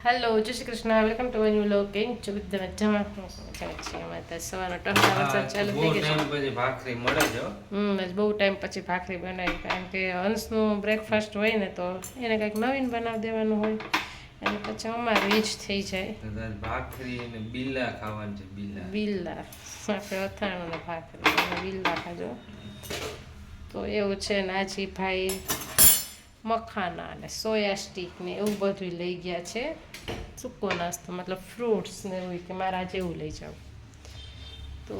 Hello જય Shri Krishna welcome to new vlog કેમ છો બધા મજામાં છે અમારે તો સવારનો ટહલા વરસાદ ચાલુ થઈ ગયો છે પછી ભાખરી મળે છે આજ બહુ ટાઈમ પછી ભાખરી બનાવી કારણ કે હંસનું બ્રેકફાસ્ટ હોય ને તો એને કંઈક નવીન બનાવી દેવાનું હોય અને પછી અમારું એ જ થઈ જાય ભાખરી અને બિલ્લા ખાવાનું છે બિલ્લા આપણે અથાણું ને ભાખરી અને બિલ્લા ખાજો તો એવું છે ને આજી ભાઈ મખાના અને સોયા સ્ટીક ને એવું બધું લઈ ગયા છે સૂકો નાસ્તો મતલબ ફ્રૂટ્સ ને એવું કે મારે આજે એવું લઈ જાઉં તો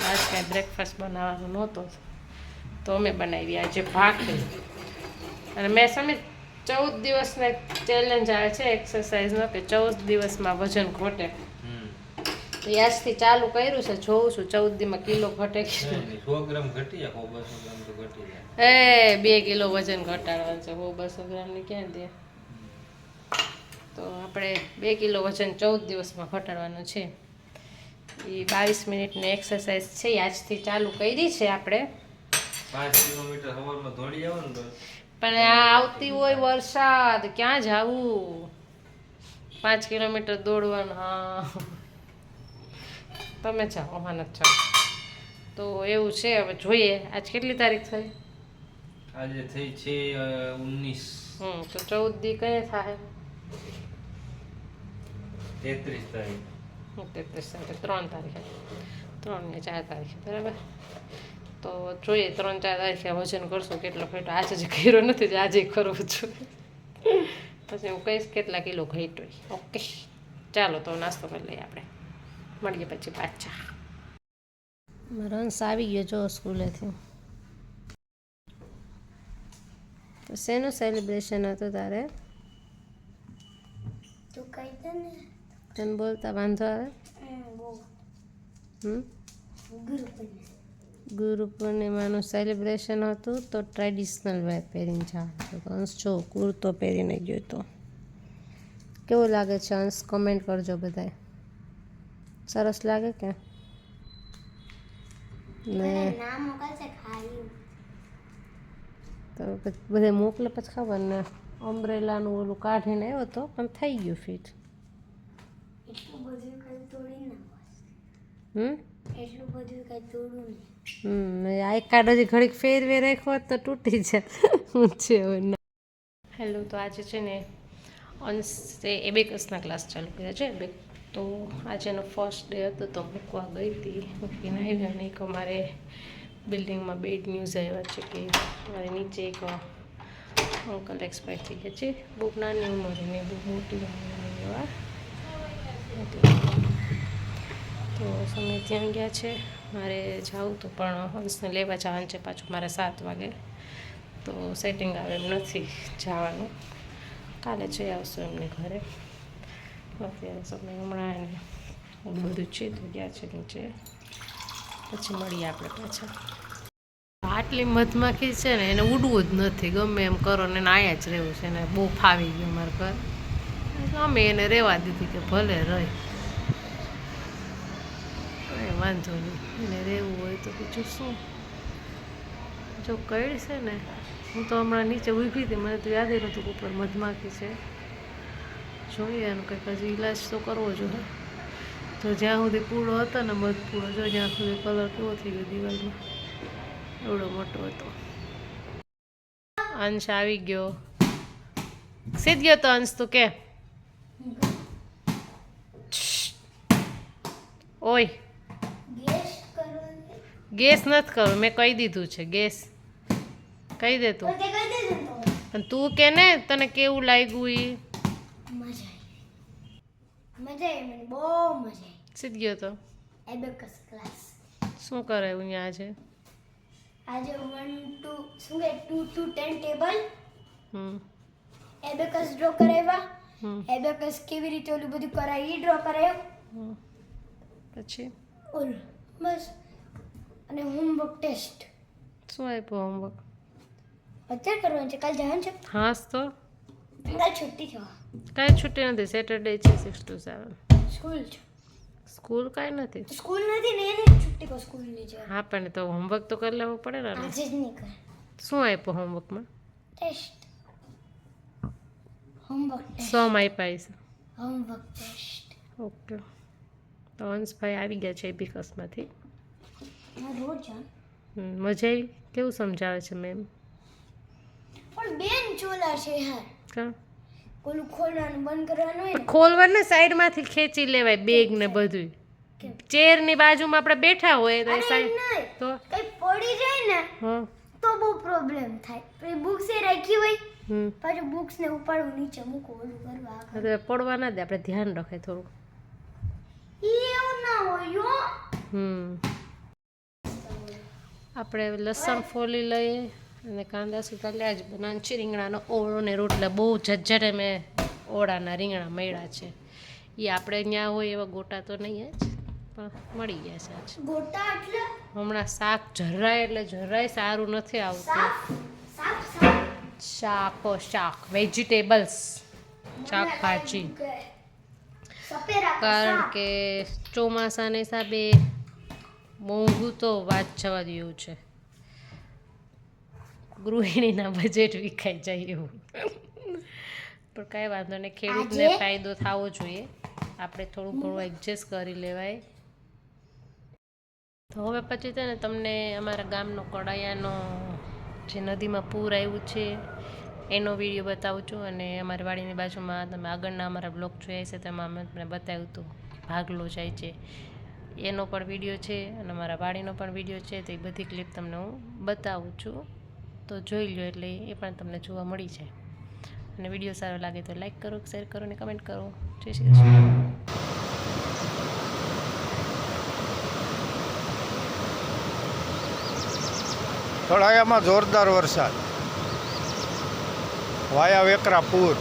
આજ કાંઈ બ્રેકફાસ્ટ બનાવવાનો નહોતો તો અમે બનાવી આજે ભાખરી અને મેં સમય 14 દિવસનો એક ચેલેન્જ આવે છે એક્સરસાઇઝનો કે 14 દિવસમાં વજન ઘટે તો આજથી ચાલુ કર્યું છે જોઉં છું 14 દીમાં કિલો ઘટે કે 100 ગ્રામ ઘટી જાય 200 ગ્રામ તો ઘટી જાય 2 કિલો વજન ઘટાડવાનું છે 200 ગ્રામની ક્યાં દે તો આપણે 2 કિલો વજન 14 દિવસમાં ઘટાડવાનું છે એ 22 મિનિટની એક્સરસાઇઝ છે આજથી ચાલુ કરી છે આપણે 5 કિલોમીટર સવારમાં દોડી જવાનું પણ આ આવતી હોય વરસાદ ક્યાં જાવું 5 કિલોમીટર દોડવાનું હા તમે જાઓ અમારે જાઓ તો એવું છે હવે જોઈએ આજ કેટલી તારીખ થઈ આજે થઈ છે 19 તો 14 દી કઈ થાય 33 તારીખ 33 તારીખ 3 તારીખે 3 ને 4 તારીખે બરાબર તો જોઈએ 3-4 તારીખે વજન કરશું કેટલો ઘટ્યો આજે જ કર્યો નથી આજે કરવું છું પછી હું કહીશ કેટલા કિલો ઘટ્યો ઓકે ચાલો તો નાસ્તો કરી લઈએ આપણે મળીએ પછી પાછા રંસ આવી ગયો જો સ્કૂલેથી તો શેનું સેલિબ્રેશન હતું તારે તું કહી દે ને તને બોલતા વાંધો આવે ગુરુ પૂર્ણિમાનું સેલિબ્રેશન હતું તો ટ્રેડિશનલ વેર પહેરીને જવાનું તો અંશ જો કુર્તો પહેરીને ગયો તો કેવું લાગે છે અંશ કોમેન્ટ કરજો બધાય સરસ લાગે કે ને તો બધે મોકલે પછી ખબર ને અમ્બ્રેલાનું ઓલું કાઢીને આવ્યો તો પણ થઈ ગયું ફિટ એટલું બધું કઈ તોડી ના એટલું બધું કઈ તોડું નહીં એકાદ હજી ઘડીક ફેરવે રાખ્યો હોત તો તૂટી જાય હેલો તો આજે છે ને અંશે એબેકસના ક્લાસ ચાલુ કર્યા છે તો આજે એનો ફર્સ્ટ ડે હતો તો મૂકવા ગઈ હતી મૂકીને આવ્યા નહીં કે અમારે બિલ્ડિંગમાં બેડ ન્યૂઝ આવ્યા છે કે મારે નીચે એક અંકલ એક્સપાયર થઈ ગયા છે બહુ નાની ઉંમરે ને બહુ મોટી ઉંમરે એવા તો સમય ત્યાં ગયા છે મારે જાઉં તો પણ હંસને લેવા જવાનું છે પાછું મારે 7 વાગે તો સેટિંગ આવે એમ નથી જવાનું કાલે જઈ આવશું એમને ઘરે અત્યારે સમય હમણાં એને બધું છે તો ગયા છે નીચે પછી મળીએ આપણે પાછા આટલી મધમાખી છે ને એને ઉડવું જ નથી ગમે એમ કરો ને એને આયા જ રહેવું છે એને બહુ ફાવી ગયું મારા ઘર અમે એને રહેવા દીધી કે ભલે રહે વાંધો નહીં એને રહેવું હોય તો બીજું શું જો કઈ છે ને હું તો હમણાં નીચે ઊભી હતી મને તો યાદ નહોતું કે ઉપર મધમાખી છે જોઈએ એનું કંઈક હજી ઈલાજ તો કરવો જોઈએ તો જ્યાં સુધી પૂળો હતો ને મધ પૂળો જો જ્યાં સુધી કલર કેવો થઈ ગયો દિવાલમાં એવડો મોટો હતો અંશ આવી ગયો સીધ ગયો તો અંશ તું કે ઓય ગેસ નથી કરવું મેં કહી દીધું છે ગેસ કહી દે તું અને તું કે ને તને કેવું લાગ્યું એ મજા આવી બહુ મજા આવી સીધ ગયો તો એબેકસ ક્લાસ શું કરાયું અહીંયા આજે આજે 1 2 શું કે 2 to 10 ટેબલ એબેકસ ડ્રો કરાવ્યા એબેકસ કેવી રીતે ઓલું બધું કરાય એ ડ્રો કરાયો પછી ઓલ બસ અને હોમવર્ક ટેસ્ટ શું આપ્યું હોમવર્ક અત્યારે કરવાનું છે કાલ જવાનું છે હા તો કાલ છુટ્ટી છે કાંઈ છુટ્ટી નથી સેટરડે છે 6 to 7 સ્કૂલ છે સ્કૂલ કાંઈ નથી સ્કૂલ નથી ને એને છુટ્ટી કો સ્કૂલની છે હા પણ તો હોમવર્ક તો કરી લેવો પડે ને આજે જ નહીં કરે શું આપ્યું હોમવર્કમાં ટેસ્ટ હોમવર્ક સોમ આપ્યા છે હોમવર્ક ટેસ્ટ. ઓકે, તો હંસભાઈ આવી ગયા છે એબિકસમાંથી. રોજ જાણ. મજા આવી? કેવું સમજાવે છે મેમ? પણ બેન ચોલા છે યાર. કા ઓલું ખોલવાનું બંધ કરવાનું હોય ને. ખોલવાને સાઈડમાંથી ખેંચી લેવાય બેગ ને બધું. ચેરની બાજુમાં આપણે બેઠા હોય તો એ અરે સાઈડ નહીં. તો કઈ પડી જાય ને હા તો બહુ પ્રોબ્લેમ થાય. પછી બુક્સ એ રાખી હોય હમ પાછું બુક્સ ને ઉપાડવું નીચે મૂકો ઓલું કરવા આગળ. હવે પડવા ના દે, આપણે ધ્યાન રાખે થોડું. એવું ના હોય યો. આપણે લસણ ફોલી લઈએ અને કાંદા સુધાર્યા જ બનાવીને છે. રીંગણાનો ઓળો ને રોટલા બહુ ઝરઝરે મેં ઓળાના રીંગણા મળ્યા છે. એ આપણે અહીંયા હોય એવા ગોટા તો નહીં જ, પણ મળી ગયા છે આજ. ગોટા એટલે હમણાં શાક જરાય એટલે જરાય સારું નથી આવતું. સાફ સાફ શાક વેજીટેબલ્સ, શાકભાજી. સપેરા કારણ કે ચોમાસાના હિસાબે મોંઘું તો વાત જવા જેવું છે. ગૃહિણીના બજેટ વિખાઈ જાય એવું. પણ કાંઈ વાંધો નહીં, ખેડૂતને ફાયદો થવો જોઈએ. આપણે થોડું ઘણું એડજસ્ટ કરી લેવાય. તો હવે પછી છે ને તમને અમારા ગામનો કડાયાનો જે નદીમાં પૂર આવ્યું છે એનો વિડીયો બતાવું છું. અને અમારી વાડીની બાજુમાં તમે આગળના અમારા બ્લોગ જોયા છે તેમાં અમે તમને બતાવ્યું હતું ભાગલો જાય છે એનો પણ વિડીયો છે અને અમારા વાડીનો પણ વિડીયો છે. તો એ બધી ક્લિપ તમને હું બતાવું છું, તો જોઈ લો એટલે એ પણ તમને જોવા મળી જાય. અને વિડીયો સારો લાગે તો લાઈક કરો, શેર કરો અને કમેન્ટ કરો. જય શ્રી કૃષ્ણ. તળાયામાં જોરદાર વરસાદ, વાયા વેકરા પૂર.